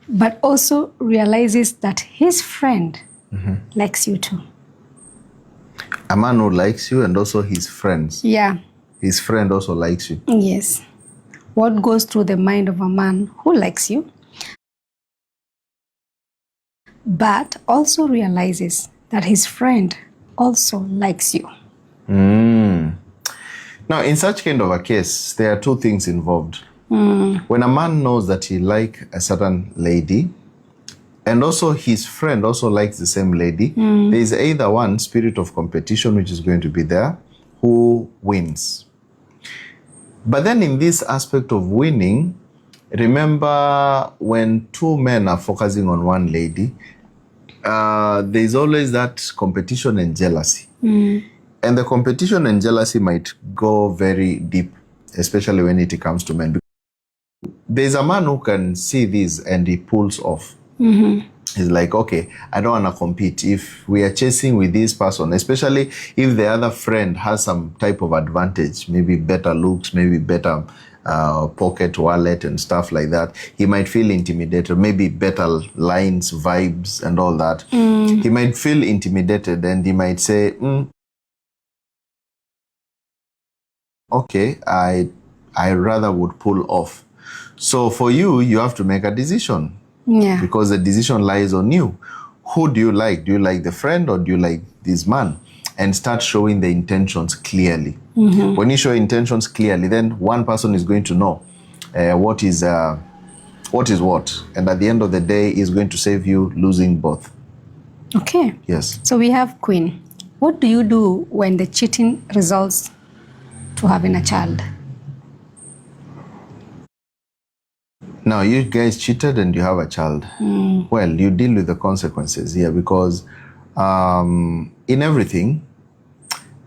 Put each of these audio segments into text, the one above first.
but also realizes that his friend likes you too. A man who likes you and also his friends. Yeah. His friend also likes you. Yes. What goes through the mind of a man who likes you, but also realizes that his friend also likes you. Now, in such kind of a case, there are two things involved. When a man knows that he likes a certain lady, and also his friend also likes the same lady, there is either one spirit of competition which is going to be there, who wins. But then in this aspect of winning, remember when two men are focusing on one lady, there's always that competition and jealousy. And the competition and jealousy might go very deep, especially when it comes to men. There's a man who can see this and he pulls off. He's like, okay, I don't want to compete. If we are chasing with this person, especially if the other friend has some type of advantage, maybe better looks, maybe better pocket wallet and stuff like that, he might feel intimidated, maybe better lines, vibes and all that. He might feel intimidated and he might say, okay, I rather would pull off. So for you, you have to make a decision. Yeah. Because the decision lies on you. Who do you like? Do you like the friend or do you like this man? And start showing the intentions clearly. When you show intentions clearly, then one person is going to know what is what. And at the end of the day, is going to save you losing both. Okay. Yes. So we have Queen. What do you do when the cheating results to having a child? Now, you guys cheated and you have a child. Well, you deal with the consequences here because in everything,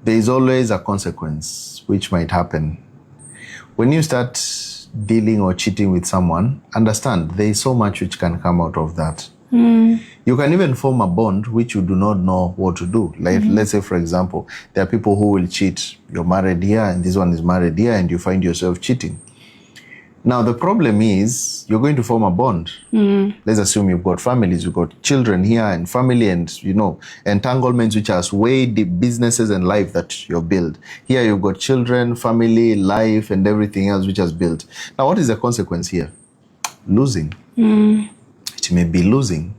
there is always a consequence which might happen. When you start dealing or cheating with someone, understand there is so much which can come out of that. You can even form a bond which you do not know what to do. Like, let's say, for example, there are people who will cheat. You're married here and this one is married here and you find yourself cheating. Now, the problem is you're going to form a bond. Let's assume you've got families, you've got children here and family and, you know, entanglements which are way deep, businesses and life that you've built. Here you've got children, family, life and everything else which has built. Now, what is the consequence here? Losing. It may be losing.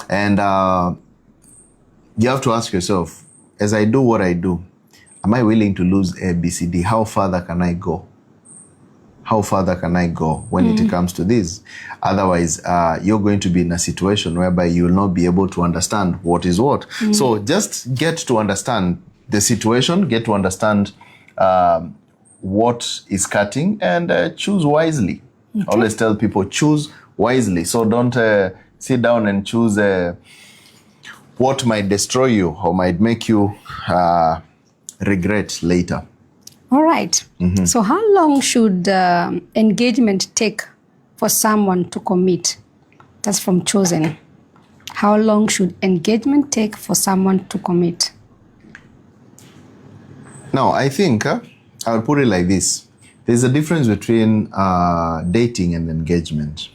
And you have to ask yourself, as I do what I do, am I willing to lose A, B, C, D? How further can I go? How further can I go when it comes to this? Otherwise, you're going to be in a situation whereby you will not be able to understand what is what. So just get to understand the situation, get to understand what is cutting and choose wisely. Okay. Always tell people, choose wisely. So don't sit down and choose what might destroy you or might make you regret later. All right. So how long should engagement take for someone to commit? That's from Chosen. How long should engagement take for someone to commit? Now, I think I'll put it like this. There's a difference between dating and engagement.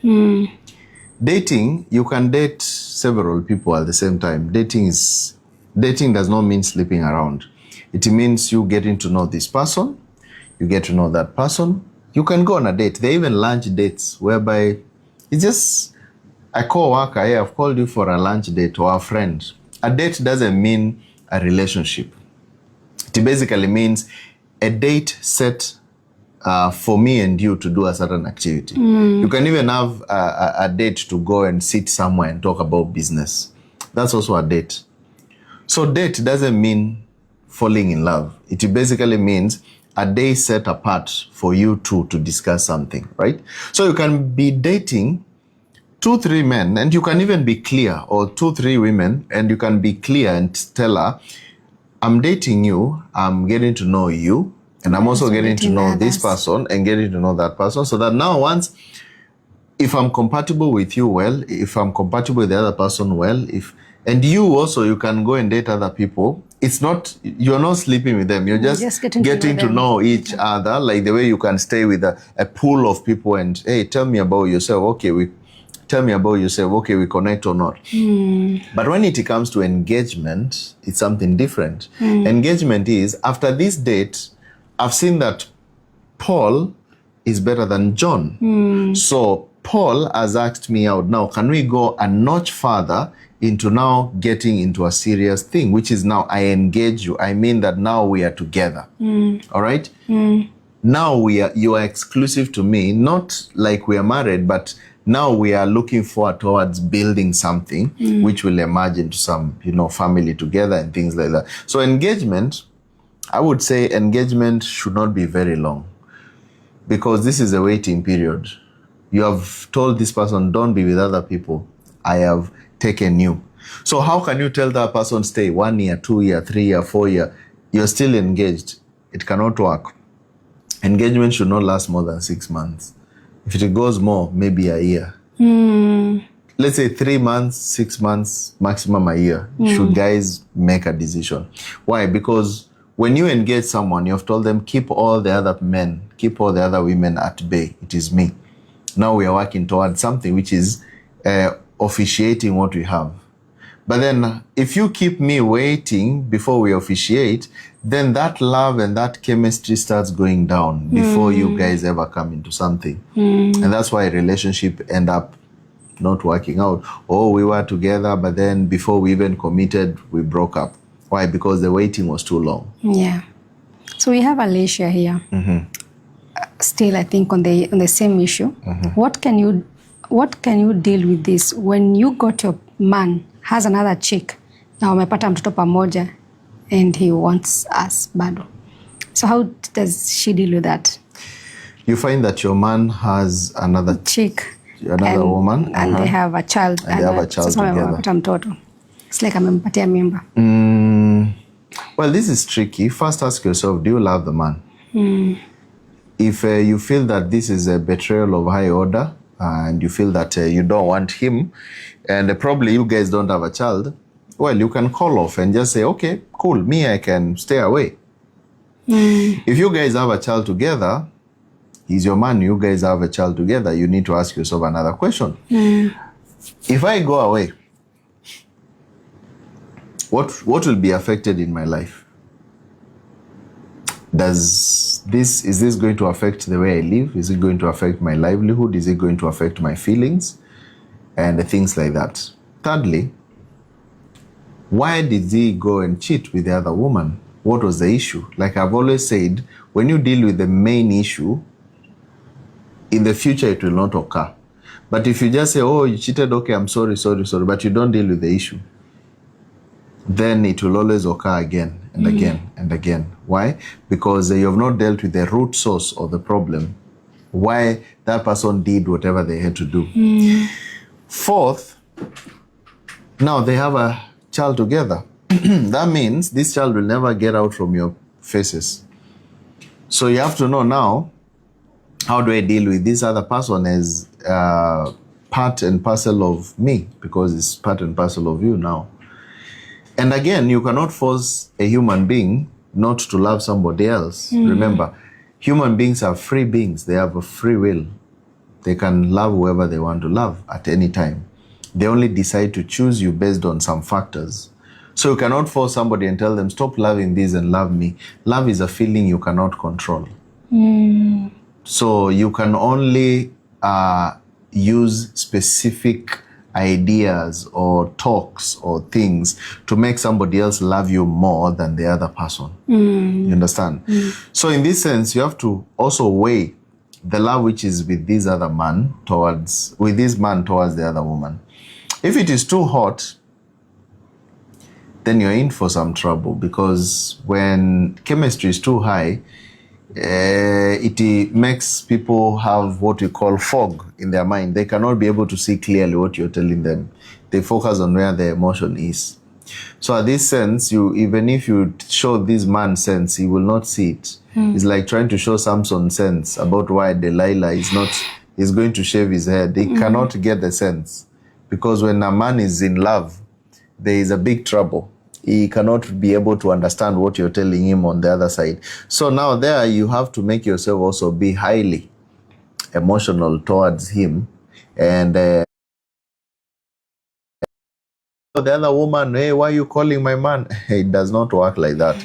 Dating, you can date several people at the same time. Dating does not mean sleeping around. It means you getting to know this person, you get to know that person. You can go on a date. They even lunch dates whereby it's just a co-worker. Hey, I've called you for a lunch date or a friend. A date doesn't mean a relationship. It basically means a date set for me and you to do a certain activity. You can even have a date to go and sit somewhere and talk about business. That's also a date. So date doesn't mean falling in love. It basically means a day set apart for you two to discuss something, right? So you can be dating 2-3 men and you can even be clear, or 2-3 women and you can be clear and tell her, I'm dating you, I'm getting to know you, and I'm also getting to know this person and getting to know that person, so that now once, if I'm compatible with you well, if I'm compatible with the other person well, and you also, you can go and date other people. It's not, you're not sleeping with them. You're just getting to know each other, like the way you can stay with a pool of people and, hey, tell me about yourself. Okay, tell me about yourself. Okay, we connect or not. But when it comes to engagement, it's something different. Engagement is, after this date, I've seen that Paul is better than John. So Paul has asked me out. Now, can we go a notch further into now getting into a serious thing, which is now I engage you. I mean that now we are together. All right? Now you are exclusive to me, not like we are married, but now we are looking forward towards building something which will emerge into some, family together and things like that. So engagement, I would say engagement should not be very long, because this is a waiting period. You have told this person, don't be with other people. I have taken you. So how can you tell that person stay 1 year, 2 year, 3 year, 4 year? You're still engaged. It cannot work. Engagement should not last more than 6 months. If it goes more, maybe a year. Let's say 3 months, 6 months, maximum a year. Should guys make a decision. Why? Because when you engage someone, you have told them, keep all the other men, keep all the other women at bay. It is me. Now we are working towards something which is officiating what we have. But then if you keep me waiting before we officiate, then that love and that chemistry starts going down before you guys ever come into something. And that's why relationship end up not working out. Oh, we were together, but then before we even committed, we broke up. Why? Because the waiting was too long. Yeah. So we have Alicia here. Still, I think on the same issue. What can you deal with this when you got your man has another chick na wamepata mtoto pamoja and he wants us bado? So how does she deal with that? You find that your man has another chick, another woman, and they have a child. And they have a child together. Mtoto. It's like amempatia mimba. Well, this is tricky. First, ask yourself, do you love the man? If you feel that this is a betrayal of high order, and you feel that you don't want him, and probably you guys don't have a child, well, you can call off and just say, okay, cool, me, I can stay away. If you guys have a child together, he's your man, you guys have a child together, you need to ask yourself another question. If I go away, what will be affected in my life? Is this going to affect the way I live? Is it going to affect my livelihood? Is it going to affect my feelings? And things like that. Thirdly, why did he go and cheat with the other woman? What was the issue? Like I've always said, when you deal with the main issue, in the future it will not occur. But if you just say, oh, you cheated, okay, I'm sorry, but you don't deal with the issue, then it will always occur again and again and again. Why? Because you have not dealt with the root source of the problem, why that person did whatever they had to do. Fourth, now they have a child together. That means this child will never get out from your faces. So you have to know now, how do I deal with this other person as part and parcel of me, because it's part and parcel of you now. And again, you cannot force a human being not to love somebody else. Remember, human beings are free beings. They have a free will. They can love whoever they want to love at any time. They only decide to choose you based on some factors. So you cannot force somebody and tell them, stop loving this and love me. Love is a feeling you cannot control. So you can only use specific ideas or talks or things to make somebody else love you more than the other person. You understand? So in this sense, you have to also weigh the love which is with this other man towards the other woman. If it is too hot, then you're in for some trouble, because when chemistry is too high, it makes people have what we call fog in their mind. They cannot be able to see clearly what you're telling them. They focus on where the emotion is. So at this sense, even if you show this man sense, he will not see it. It's like trying to show Samson sense about why Delilah is going to shave his head. He cannot get the sense, because when a man is in love, there is a big trouble. He cannot be able to understand what you're telling him on the other side. So now there you have to make yourself also be highly emotional towards him, and the other woman, hey, why are you calling my man? It does not work like that.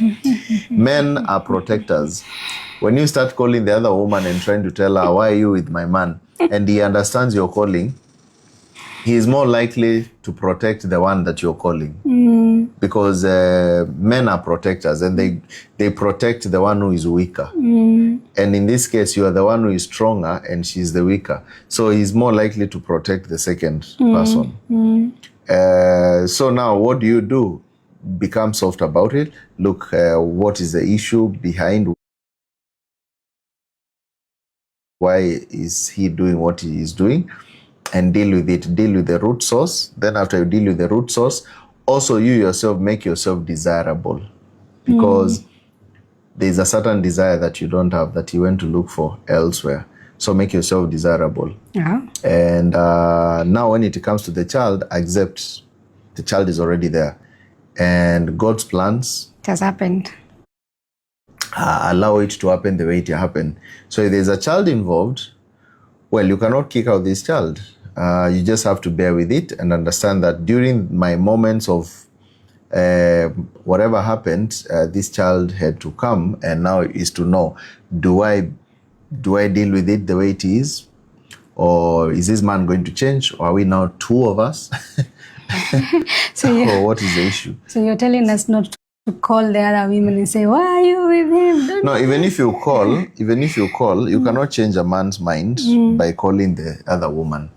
Men are protectors. When you start calling the other woman and trying to tell her, why are you with my man? And he understands you're calling, he is more likely to protect the one that you're calling. Because men are protectors, and they protect the one who is weaker. And in this case, you are the one who is stronger and she's the weaker. So he's more likely to protect the second person. So now what do? Become soft about it. Look, what is the issue behind? Why is he doing what he is doing? And deal with it. Deal with the root source. Then after you deal with the root source, also you yourself make yourself desirable. Because there's a certain desire that you don't have that you went to look for elsewhere. So make yourself desirable. Yeah. And now when it comes to the child, accept the child is already there. And God's plans, It has happened. Allow it to happen the way it happened. So if there's a child involved, well, you cannot kick out this child. You just have to bear with it and understand that during my moments of whatever happened, this child had to come, and now is to know, do I deal with it the way it is? Or is this man going to change? Or are we now two of us? Or what is the issue? So you're telling us not to call the other women and say, why are you with him? No, even if you call, you cannot change a man's mind by calling the other woman.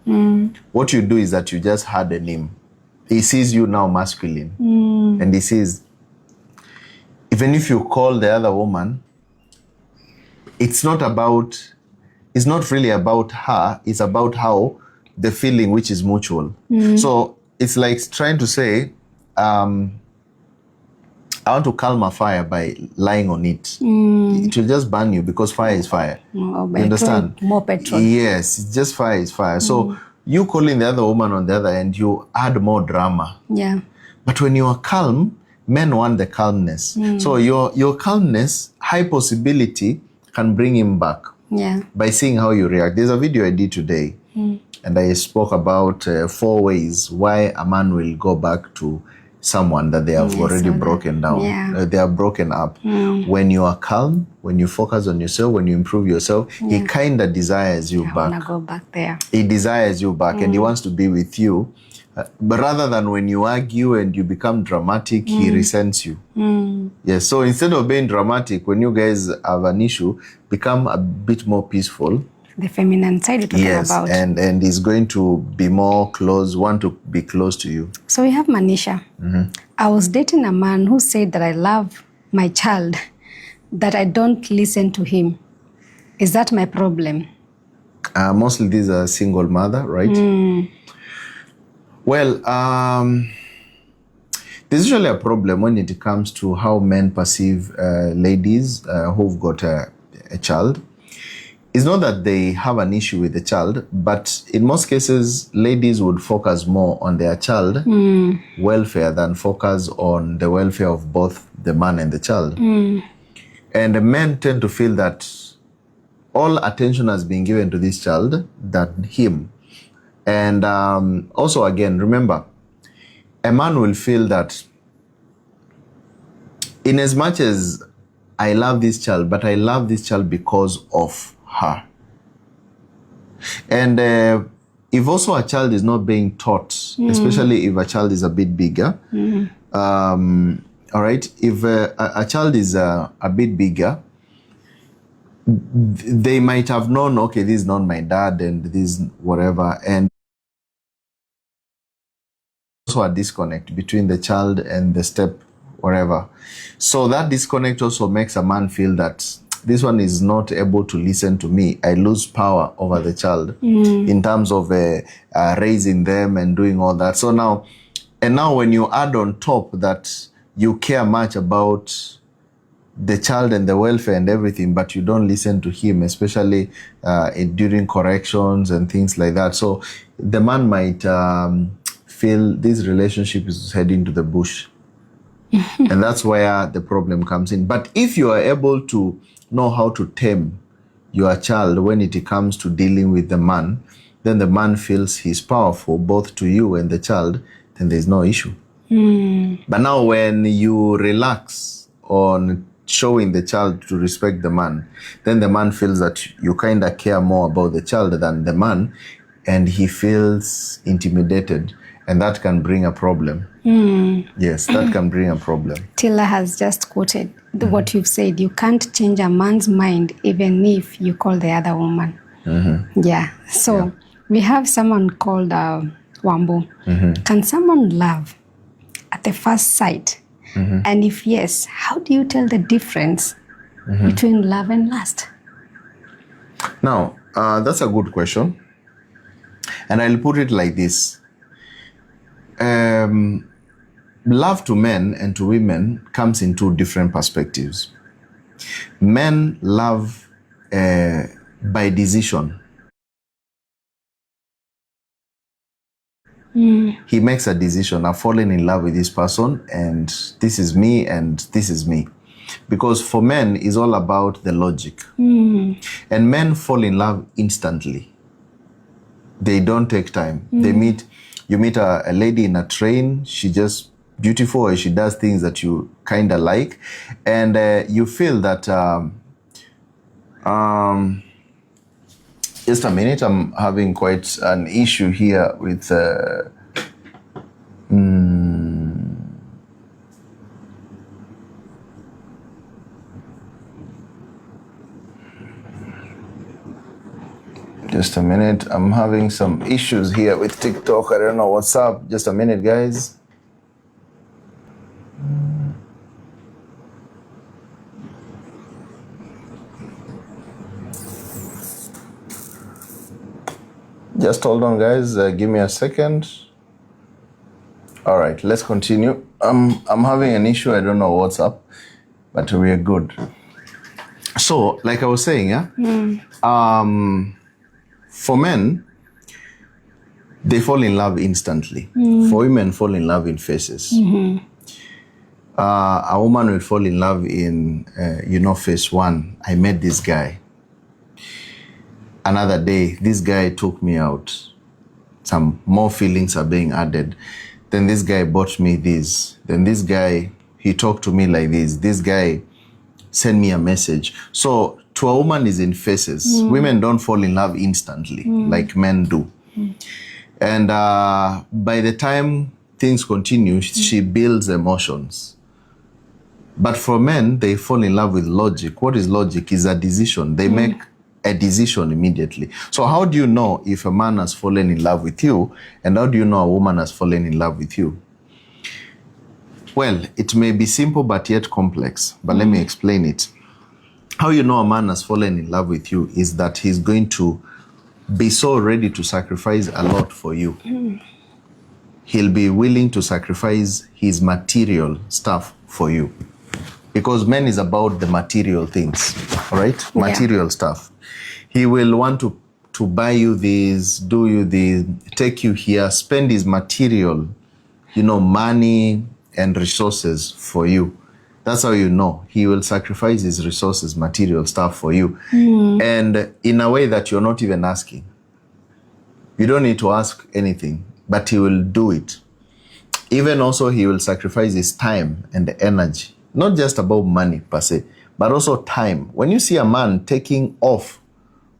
What you do is that you just harden him. He sees you now masculine. And he sees, even if you call the other woman, it's not really about her, it's about how the feeling which is mutual. So it's like trying to say, I want to calm a fire by lying on it. It will just burn you because fire is fire. You understand? More petrol. Yes, it's just fire is fire. So you calling the other woman on the other end, you add more drama. Yeah. But when you are calm, men want the calmness. So your calmness, high possibility, can bring him back. Yeah. By seeing how you react. There's a video I did today, and I spoke about 4 ways why a man will go back to someone that they have already broken down. Yeah. They are broken up. When you are calm, when you focus on yourself, when you improve yourself, he kind of desires you I back. want to go back there. He desires you back and he wants to be with you. But rather than when you argue and you become dramatic, he resents you. Yes, so instead of being dramatic, when you guys have an issue, become a bit more peaceful. The feminine side you're talking about. Yes, and he's going to be more close, want to be close to you. So we have Manisha. I was dating a man who said that I love my child, that I don't listen to him. Is that my problem? Mostly these are single mother, right? Well, there's usually a problem when it comes to how men perceive ladies who've got a child. It's not that they have an issue with the child, but in most cases, ladies would focus more on their child welfare than focus on the welfare of both the man and the child. And the men tend to feel that all attention has been given to this child than him. And also, again, remember, a man will feel that in as much as I love this child, but I love this child because of her. And if also a child is not being taught, especially if a child is a bit bigger, all right, if a child is a bit bigger, they might have known, okay, this is not my dad and this whatever, and also a disconnect between the child and the step whatever. So that disconnect also makes a man feel that this one is not able to listen to me. I lose power over the child in terms of raising them and doing all that. So now when you add on top that you care much about the child and the welfare and everything, but you don't listen to him, especially during corrections and things like that. So the man might feel this relationship is heading to the bush. And that's where the problem comes in. But if you are able to know how to tame your child when it comes to dealing with the man, then the man feels he's powerful both to you and the child, then there's no issue. But now when you relax on showing the child to respect the man, then the man feels that you kind of care more about the child than the man, and he feels intimidated, and that can bring a problem. Yes, that can bring a problem. Tila has just quoted what you've said. You can't change a man's mind even if you call the other woman. Yeah. So we have someone called Wambu. Can someone love at the first sight? And if yes, how do you tell the difference between love and lust? Now, that's a good question. And I'll put it like this. Love to men and to women comes in two different perspectives. Men love by decision. He makes a decision. I've fallen in love with this person, and this is me, and this is me. Because for men, it's all about the logic. And men fall in love instantly. They don't take time. You meet a lady in a train, she just beautiful, or she does things that you kind of like, and you feel that, just a minute, I'm having quite an issue here with, just a minute, I'm having some issues here with TikTok. I don't know what's up. Just a minute, guys. Just hold on, guys. Give me a second. All right, let's continue. I'm having an issue. I don't know what's up, but we are good. So, like I was saying, for men, they fall in love instantly. For women, fall in love in phases. A woman will fall in love in, phase one. I met this guy. Another day, this guy took me out. Some more feelings are being added. Then this guy bought me this. Then this guy, he talked to me like this. This guy sent me a message. So to a woman is in phases. Women don't fall in love instantly like men do. And by the time things continue, she builds emotions. But for men, they fall in love with logic. What is logic? Is a decision. They make a decision immediately. So how do you know if a man has fallen in love with you, and how do you know a woman has fallen in love with you? Well, it may be simple but yet complex, but let me explain it. How you know a man has fallen in love with you is that he's going to be so ready to sacrifice a lot for you. He'll be willing to sacrifice his material stuff for you. Because men is about the material things, all right? Yeah. Material stuff. He will want to buy you this, do you this, take you here, spend his material, money and resources for you. That's how you know. He will sacrifice his resources, material stuff for you. And in a way that you're not even asking. You don't need to ask anything, but he will do it. Even also, he will sacrifice his time and the energy. Not just about money per se, but also time. When you see a man taking off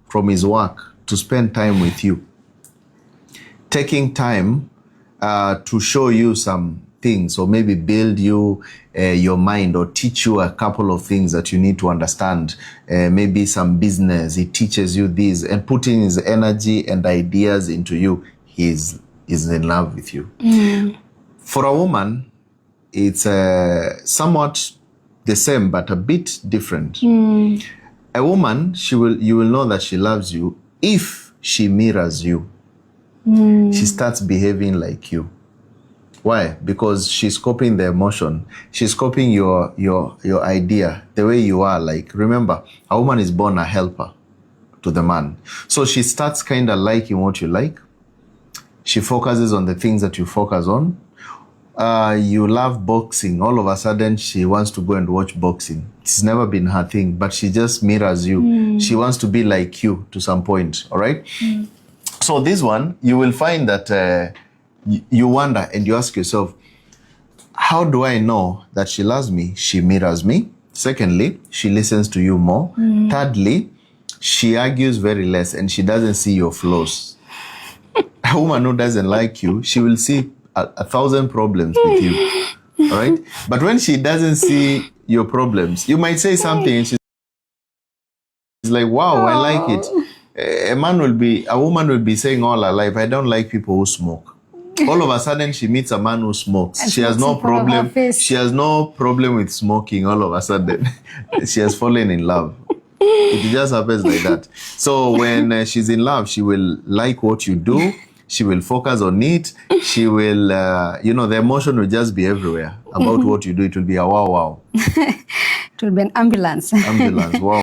from his work to spend time with you, taking time to show you some things, or maybe build you your mind, or teach you a couple of things that you need to understand, maybe some business, he teaches you this, and putting his energy and ideas into you, he is in love with you. For a woman, it's somewhat the same, but a bit different. A woman, you will know that she loves you if she mirrors you. She starts behaving like you. Why? Because she's copying the emotion. She's copying your idea, the way you are. Like, remember, a woman is born a helper to the man. So she starts kind of liking what you like. She focuses on the things that you focus on. You love boxing. All of a sudden, she wants to go and watch boxing. It's never been her thing, but she just mirrors you. She wants to be like you to some point, all right? So this one, you will find that you wonder and you ask yourself, how do I know that she loves me? She mirrors me. Secondly, she listens to you more. Thirdly, she argues very less and she doesn't see your flaws. A woman who doesn't like you, she will see 1,000 problems with you. All right? But when she doesn't see your problems, you might say something and she's like, wow, I like it. A woman will be saying all her life, I don't like people who smoke. All of a sudden, she meets a man who smokes. And she has no problem. She has no problem with smoking. All of a sudden, she has fallen in love. It just happens like that. So when she's in love, she will like what you do. She will focus on it. She will, the emotion will just be everywhere about what you do. It will be a wow. It will be an ambulance. Ambulance, wow.